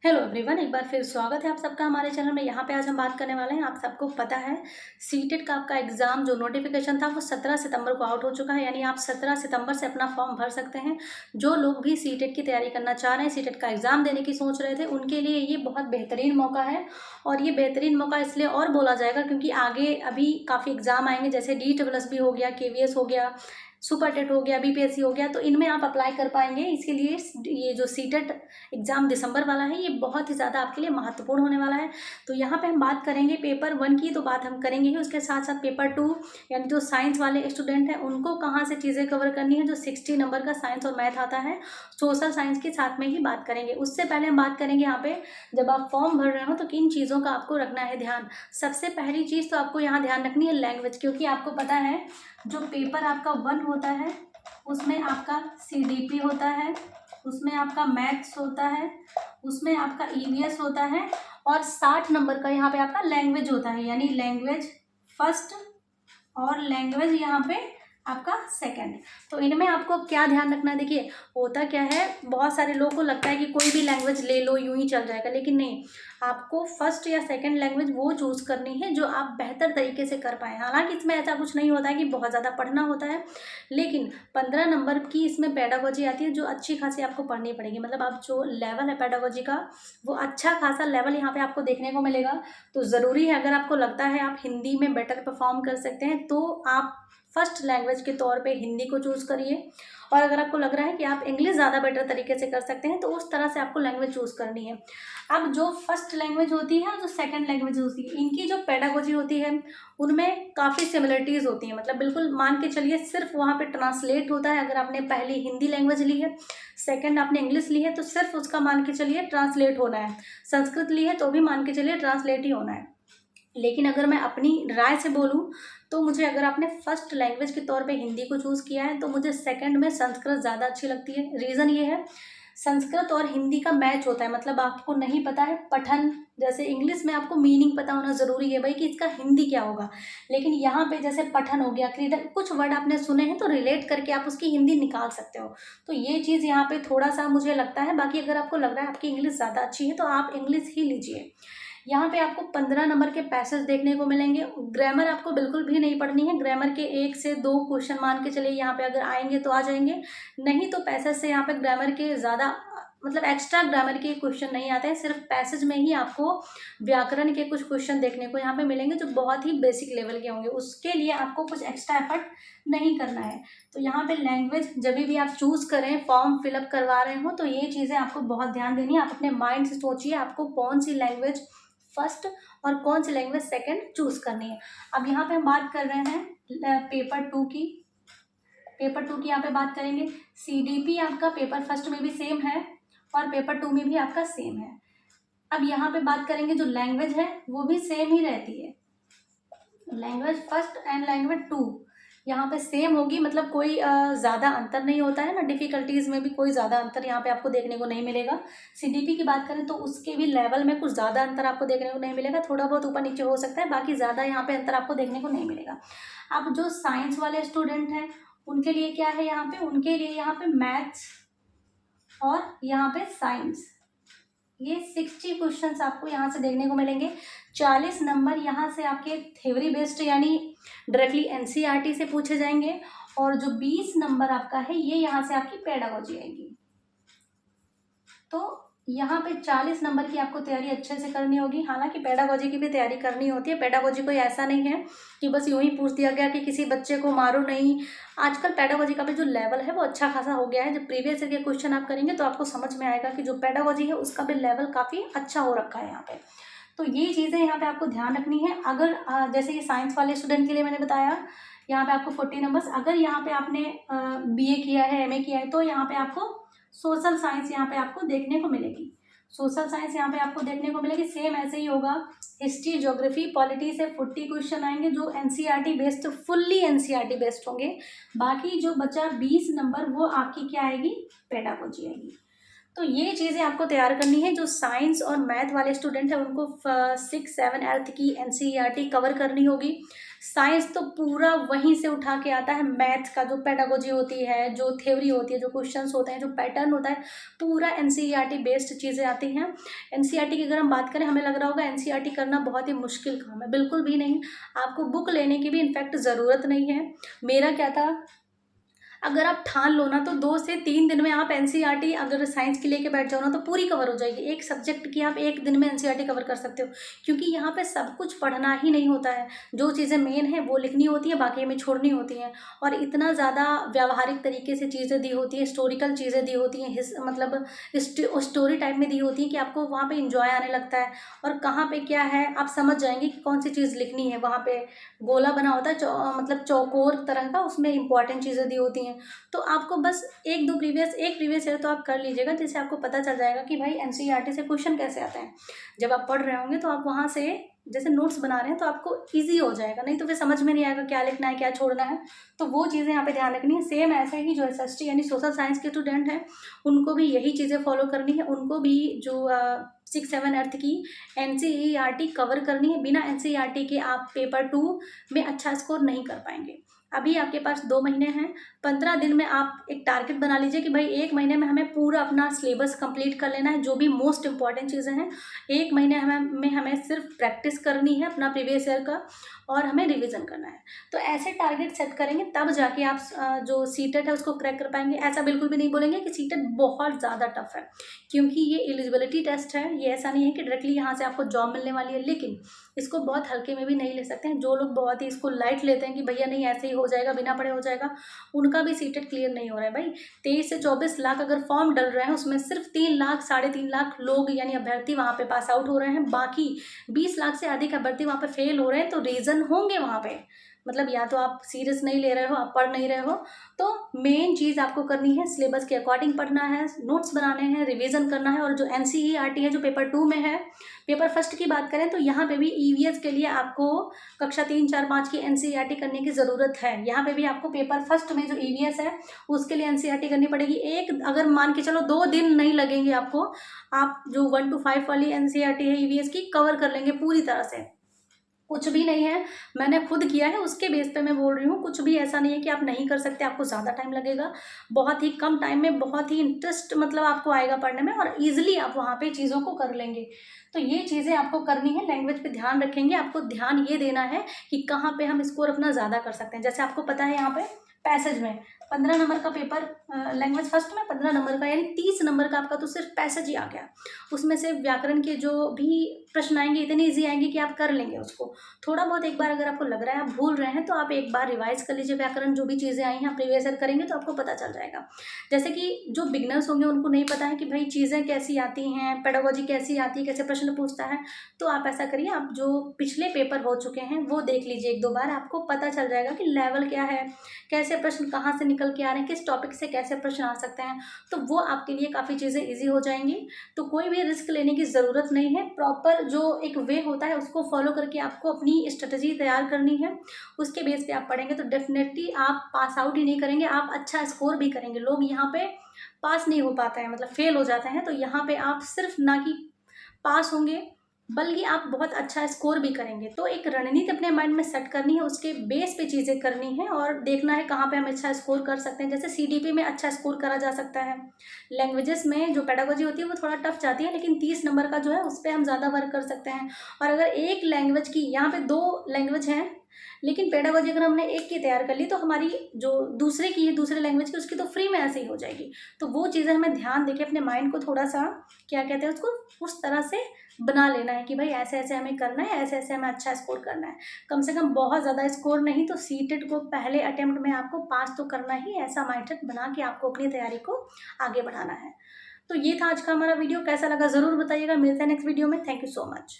Hello everyone, एक बार फिर स्वागत है आप सबका हमारे चैनल में। यहाँ पे आज हम बात करने वाले हैं। आप सबको पता है सीटेट का आपका एग्ज़ाम जो नोटिफिकेशन था वो 17 सितंबर को आउट हो चुका है। यानी आप 17 सितंबर से अपना फॉर्म भर सकते हैं। जो लोग भी सीटेट की तैयारी करना चाह रहे हैं, सीटेट का एग्ज़ाम देने की सोच रहे थे, उनके लिए ये बहुत बेहतरीन मौका है। और ये बेहतरीन मौका इसलिए और बोला जाएगा क्योंकि आगे अभी काफ़ी एग्ज़ाम आएंगे, जैसे DSSB हो गया, KVS हो गया, सुपर टेट हो गया, BPSC हो गया, तो इनमें आप अप्लाई कर पाएंगे। इसके लिए ये जो सीटेट एग्ज़ाम दिसंबर वाला है ये बहुत ही ज़्यादा आपके लिए महत्वपूर्ण होने वाला है। तो यहाँ पे हम बात करेंगे पेपर 1 की, तो बात हम करेंगे ही। उसके साथ साथ पेपर 2 यानी जो साइंस वाले स्टूडेंट हैं उनको कहाँ से चीज़ें कवर करनी है। जो 60 नंबर का साइंस और मैथ आता है, सोशल साइंस के साथ में ही बात करेंगे। उससे पहले हम बात करेंगे यहाँ पे जब आप फॉर्म भर रहे हो तो किन चीज़ों का आपको रखना है ध्यान। सबसे पहली चीज़ तो आपको यहाँ ध्यान रखनी है लैंग्वेज, क्योंकि आपको पता है जो पेपर आपका 1 होता है उसमें आपका CDP होता है, उसमें आपका मैथ्स होता है, उसमें आपका EVS होता है और 60 नंबर का यहाँ पे आपका लैंग्वेज होता है। यानी लैंग्वेज फर्स्ट और लैंग्वेज यहाँ पे आपका सेकंड। तो इनमें आपको क्या ध्यान रखना है, देखिए होता क्या है, बहुत सारे लोगों को लगता है कि कोई भी लैंग्वेज ले लो यूं ही चल जाएगा, लेकिन नहीं, आपको फर्स्ट या सेकंड लैंग्वेज वो चूज करनी है जो आप बेहतर तरीके से कर पाएँ। हालांकि इसमें ऐसा कुछ नहीं होता है कि बहुत ज़्यादा पढ़ना होता है, लेकिन 15 नंबर की इसमें पेडागोजी आती है जो अच्छी खासी आपको पढ़नी पड़ेगी। मतलब आप जो लेवल है पेडागोजी का वो अच्छा खासा लेवल यहाँ पे आपको देखने को मिलेगा। तो ज़रूरी है, अगर आपको लगता है आप हिंदी में बेटर परफॉर्म कर सकते हैं तो आप फर्स्ट लैंग्वेज के तौर पे हिंदी को चूज़ करिए। और अगर आपको लग रहा है कि आप इंग्लिश ज़्यादा बेटर तरीके से कर सकते हैं तो उस तरह से आपको लैंग्वेज चूज़ करनी है। अब जो फर्स्ट लैंग्वेज होती है और जो सेकंड लैंग्वेज होती है, इनकी जो पेडागोजी होती है उनमें काफ़ी सिमिलरिटीज़ होती हैं। मतलब बिल्कुल मान के चलिए सिर्फ वहाँ पे ट्रांसलेट होता है। अगर आपने पहली हिंदी लैंग्वेज ली है, सेकंड आपने इंग्लिश ली है, तो सिर्फ उसका मान के चलिए ट्रांसलेट होना है। संस्कृत ली है तो भी मान के चलिए ट्रांसलेट ही होना है। लेकिन अगर मैं अपनी राय से बोलूँ तो मुझे, अगर आपने फर्स्ट लैंग्वेज के तौर पे हिंदी को चूज़ किया है, तो मुझे सेकंड में संस्कृत ज़्यादा अच्छी लगती है। रीज़न ये है, संस्कृत और हिंदी का मैच होता है। मतलब आपको नहीं पता है पठन, जैसे इंग्लिश में आपको मीनिंग पता होना ज़रूरी है भाई कि इसका हिंदी क्या होगा, लेकिन यहाँ पे जैसे पठन हो गया, क्रीडा, कुछ वर्ड आपने सुने हैं तो रिलेट करके आप उसकी हिंदी निकाल सकते हो। तो ये चीज़ यहाँ पे थोड़ा सा मुझे लगता है। बाकी अगर आपको लग रहा है आपकी इंग्लिश ज़्यादा अच्छी है तो आप इंग्लिश ही लीजिए। यहाँ पे आपको 15 नंबर के पैसेज देखने को मिलेंगे। ग्रामर आपको बिल्कुल भी नहीं पढ़नी है। ग्रामर के 1 से 2 क्वेश्चन मान के चलिए यहाँ पे अगर आएंगे तो आ जाएंगे, नहीं तो पैसेज से यहाँ पे ग्रामर के ज़्यादा, मतलब एक्स्ट्रा ग्रामर के क्वेश्चन नहीं आते हैं। सिर्फ पैसेज में ही आपको व्याकरण के कुछ क्वेश्चन देखने को यहाँ पे मिलेंगे जो बहुत ही बेसिक लेवल के होंगे। उसके लिए आपको कुछ एक्स्ट्रा एफर्ट नहीं करना है। तो यहाँ पे लैंग्वेज जब भी आप चूज़ करें, फॉर्म फिलअप करवा रहे हो, तो ये चीज़ें आपको बहुत ध्यान देनी है। आप अपने माइंड से सोचिए आपको कौन सी लैंग्वेज फर्स्ट और कौन सी लैंग्वेज सेकंड चूज करनी है। अब यहाँ पे हम बात कर रहे हैं पेपर 2 की। पेपर 2 की यहाँ पे बात करेंगे। CDP आपका पेपर फर्स्ट में भी सेम है और पेपर 2 में भी आपका सेम है। अब यहाँ पे बात करेंगे जो लैंग्वेज है वो भी सेम ही रहती है। लैंग्वेज फर्स्ट एंड लैंग्वेज 2 यहाँ पे सेम होगी। मतलब कोई ज़्यादा अंतर नहीं होता है ना, डिफ़िकल्टीज़ में भी कोई ज़्यादा अंतर यहाँ पे आपको देखने को नहीं मिलेगा। CDP की बात करें तो उसके भी लेवल में कुछ ज़्यादा अंतर आपको देखने को नहीं मिलेगा। थोड़ा बहुत ऊपर नीचे हो सकता है, बाकी ज़्यादा यहाँ पे अंतर आपको देखने को नहीं मिलेगा। अब जो साइंस वाले स्टूडेंट हैं उनके लिए क्या है, यहाँ पे उनके लिए यहाँ पे मैथ्स और यहाँ पे साइंस, ये 60 क्वेश्चंस आपको यहाँ से देखने को मिलेंगे। 40 नंबर यहाँ से आपके थ्योरी बेस्ड यानी डायरेक्टली NCERT से पूछे जाएंगे और जो 20 नंबर आपका है ये यहाँ से आपकी पेडागोजी आएगी। तो यहाँ पे 40 नंबर की आपको तैयारी अच्छे से करनी होगी। हालांकि पेडागोजी की भी तैयारी करनी होती है। पेडागोजी कोई ऐसा नहीं है कि बस यूं ही पूछ दिया गया कि किसी बच्चे को मारो नहीं। आजकल पेडागोजी का भी जो लेवल है वो अच्छा खासा हो गया है। जब प्रीवियस ईयर के क्वेश्चन आप करेंगे तो आपको समझ में आएगा कि जो पेडागोजी है उसका भी लेवल काफ़ी अच्छा हो रखा है यहाँ पे। तो ये चीज़ें यहाँ पे आपको ध्यान रखनी है। अगर जैसे ये साइंस वाले स्टूडेंट के लिए मैंने बताया, यहाँ पे आपको 40 नंबर्स। अगर यहाँ पे आपने BA किया है, MA किया है, तो यहाँ पे आपको सोशल साइंस यहाँ पे आपको देखने को मिलेगी। सोशल साइंस यहाँ पे आपको देखने को मिलेगी। सेम ऐसे ही होगा। हिस्ट्री, ज्योग्राफी, पॉलिटी से 40 क्वेश्चन आएंगे जो NCERT based, fully NCERT based होंगे। बाकी जो बचा 20 नंबर वो आपकी क्या आएगी, पेडागोजी आएगी। तो ये चीज़ें आपको तैयार करनी है। जो साइंस और मैथ वाले स्टूडेंट हैं उनको 6, 7, 8 की एनसीईआरटी कवर करनी होगी। साइंस तो पूरा वहीं से उठा के आता है, मैथ का जो पेडागोजी होती है, जो थ्योरी होती है, जो क्वेश्चंस होते हैं, जो पैटर्न होता है, पूरा एनसीईआरटी बेस्ड चीज़ें आती हैं। एनसीईआरटी की अगर हम बात करें, हमें लग रहा होगा एनसीईआरटी करना बहुत ही मुश्किल काम है, बिल्कुल भी नहीं। आपको बुक लेने की भी इनफैक्ट ज़रूरत नहीं है। मेरा क्या था, अगर आप ठान लो ना तो 2 से 3 दिन में आप एनसीईआरटी अगर साइंस की लेके बैठ जाओ ना तो पूरी कवर हो जाएगी। एक सब्जेक्ट की आप 1 दिन में एनसीईआरटी कवर कर सकते हो, क्योंकि यहाँ पे सब कुछ पढ़ना ही नहीं होता है। जो चीज़ें मेन है वो लिखनी होती है, बाकी हमें छोड़नी होती हैं। और इतना ज़्यादा व्यावहारिक तरीके से चीज़ें दी होती हैं, हिस्टोरिकल चीज़ें दी होती हैं, मतलब स्टोरी टाइप में दी होती हैं कि आपको वहाँ पे इंजॉय आने लगता है। और कहाँ पे क्या है आप समझ जाएंगे कि कौन सी चीज़ लिखनी है। वहाँ पे गोला बना होता है, मतलब चौकोर तरह का, उसमें इंपॉर्टेंट चीज़ें दी होती हैं। तो आपको बस एक प्रीवियस ईयर तो आप कर लीजिएगा, जिससे आपको पता चल जाएगा कि भाई एनसीईआरटी से क्वेश्चन कैसे आते हैं। जब आप पढ़ रहे होंगे तो आप वहाँ से जैसे नोट्स बना रहे हैं तो आपको ईजी हो जाएगा, नहीं तो फिर समझ में नहीं आएगा क्या लिखना है क्या छोड़ना है। तो वो चीज़ें यहाँ पे ध्यान रखनी है। सेम ऐसे ही जो एसएसटी यानी सोशल साइंस के स्टूडेंट हैं उनको भी यही चीज़ें फॉलो करनी है। उनको भी जो 6, 7 अर्थ की एनसीईआरटी कवर करनी है। बिना एनसीईआरटी के आप पेपर 2 में अच्छा स्कोर नहीं कर पाएंगे। अभी आपके पास 2 महीने हैं। 15 दिन में आप एक टारगेट बना लीजिए कि भाई 1 महीने में हमें पूरा अपना सिलेबस कंप्लीट कर लेना है, जो भी मोस्ट इंपॉर्टेंट चीज़ें हैं। 1 महीने हमें सिर्फ प्रैक्टिस करनी है अपना प्रीवियस ईयर का, और हमें रिवीजन करना है। तो ऐसे टारगेट सेट करेंगे तब जाके आप जो सीटेट है उसको क्रैक कर पाएंगे। ऐसा बिल्कुल भी नहीं बोलेंगे कि सीटेट बहुत ज़्यादा टफ है, क्योंकि ये एलिजिबिलिटी टेस्ट है। ये ऐसा नहीं है कि डायरेक्टली यहाँ से आपको जॉब मिलने वाली है, लेकिन इसको बहुत हल्के में भी नहीं ले सकते हैं। जो लोग बहुत ही इसको लाइट लेते हैं कि भैया नहीं ऐसे ही हो जाएगा, बिना पढ़े हो जाएगा, उनका भी सीटेट क्लियर नहीं हो रहा है। भाई 23 से 24 लाख अगर फॉर्म डल रहे हैं, उसमें सिर्फ 3 लाख 3.5 लाख लोग यानी अभ्यर्थी वहाँ पे पास आउट हो रहे हैं, बाकी 20 लाख से अधिक अभ्यर्थी वहाँ पे फेल हो रहे हैं। तो रीज़न होंगे वहाँ पे, मतलब या तो आप सीरियस नहीं ले रहे हो, आप पढ़ नहीं रहे हो। तो मेन चीज़ आपको करनी है, सिलेबस के अकॉर्डिंग पढ़ना है, नोट्स बनाने हैं, रिवीजन करना है। और जो एनसीईआरटी है जो पेपर 2 में है, पेपर फर्स्ट की बात करें तो यहाँ पे भी ईवीएस के लिए आपको कक्षा 3, 4, 5 की एनसीईआरटी करने की ज़रूरत है। यहाँ पे भी आपको पेपर फर्स्ट में जो ईवीएस है उसके लिए एनसीईआरटी करनी पड़ेगी। एक अगर मान के चलो 2 दिन नहीं लगेंगे आपको, आप जो 1 to 5 वाली एनसीईआरटी है ईवीएस की कवर कर लेंगे पूरी तरह से। कुछ भी नहीं है, मैंने खुद किया है, उसके बेस पे मैं बोल रही हूँ। कुछ भी ऐसा नहीं है कि आप नहीं कर सकते, आपको ज़्यादा टाइम लगेगा। बहुत ही कम टाइम में बहुत ही इंटरेस्ट मतलब आपको आएगा पढ़ने में, और ईजिली आप वहाँ पे चीज़ों को कर लेंगे। तो ये चीज़ें आपको करनी है। लैंग्वेज पे ध्यान रखेंगे, आपको ध्यान ये देना है कि कहाँ पे हम स्कोर अपना ज़्यादा कर सकते हैं। जैसे आपको पता है यहाँ पे पैसेज में 15 नंबर का पेपर, लैंग्वेज फर्स्ट में 15 नंबर का, यानी 30 नंबर का आपका तो सिर्फ पैसेज ही आ गया। उसमें से व्याकरण के जो भी प्रश्न आएंगे इतने ईजी आएंगे कि आप कर लेंगे उसको। थोड़ा बहुत एक बार अगर आपको लग रहा है आप भूल रहे हैं तो आप एक बार रिवाइज कर लीजिए व्याकरण, जो भी चीज़ें आई हैं आप प्रीवियस ईयर करेंगे तो आपको पता चल जाएगा। जैसे कि जो बिगनर्स होंगे उनको नहीं पता है कि भाई चीज़ें कैसी आती हैं, पेडागोजी कैसी आती है, कैसे प्रश्न पूछता है, तो आप ऐसा करिए, आप जो पिछले पेपर हो चुके हैं वो देख लीजिए 1-2 बार, आपको पता चल जाएगा कि लेवल क्या है, कैसे प्रश्न कहाँ से निकल के आ रहे हैं, किस टॉपिक से कैसे प्रश्न आ सकते हैं। तो वो आपके लिए काफ़ी चीज़ें ईजी हो जाएंगी। तो कोई भी रिस्क लेने की ज़रूरत नहीं है। प्रॉपर जो एक वे होता है उसको फॉलो करके आपको अपनी स्ट्रेटजी तैयार करनी है। उसके बेस पे आप पढ़ेंगे तो डेफिनेटली आप पास आउट ही नहीं करेंगे, आप अच्छा स्कोर भी करेंगे। लोग यहाँ पे पास नहीं हो पाते हैं, मतलब फेल हो जाते हैं। तो यहाँ पे आप सिर्फ ना कि पास होंगे बल्कि आप बहुत अच्छा स्कोर भी करेंगे। तो एक रणनीति अपने माइंड में सेट करनी है, उसके बेस पे चीज़ें करनी है और देखना है कहाँ पे हम अच्छा स्कोर कर सकते हैं। जैसे सीडीपी में अच्छा स्कोर करा जा सकता है। लैंग्वेजेस में जो पेडागोजी होती है वो थोड़ा टफ जाती है, लेकिन 30 नंबर का जो है उस पर हम ज़्यादा वर्क कर सकते हैं। और अगर एक लैंग्वेज की, यहाँ पे 2 लैंग्वेज हैं लेकिन पेडागोजी अगर हमने एक की तैयार कर ली तो हमारी जो दूसरे की है, दूसरे लैंग्वेज की, उसकी तो फ्री में ऐसे ही हो जाएगी। तो वो चीज़ें हमें ध्यान देके अपने माइंड को थोड़ा सा क्या कहते हैं उसको उस तरह से बना लेना है कि भाई ऐसे ऐसे हमें करना है, ऐसे ऐसे हमें अच्छा स्कोर करना है। कम से कम बहुत ज़्यादा स्कोर नहीं तो सीटेट को पहले अटेम्प्ट में आपको पास तो करना ही, ऐसा माइंडसेट बना के आपको अपनी तैयारी को आगे बढ़ाना है। तो ये था आज का हमारा वीडियो, कैसा लगा ज़रूर बताइएगा। मिलते हैं नेक्स्ट वीडियो में। Thank you so much.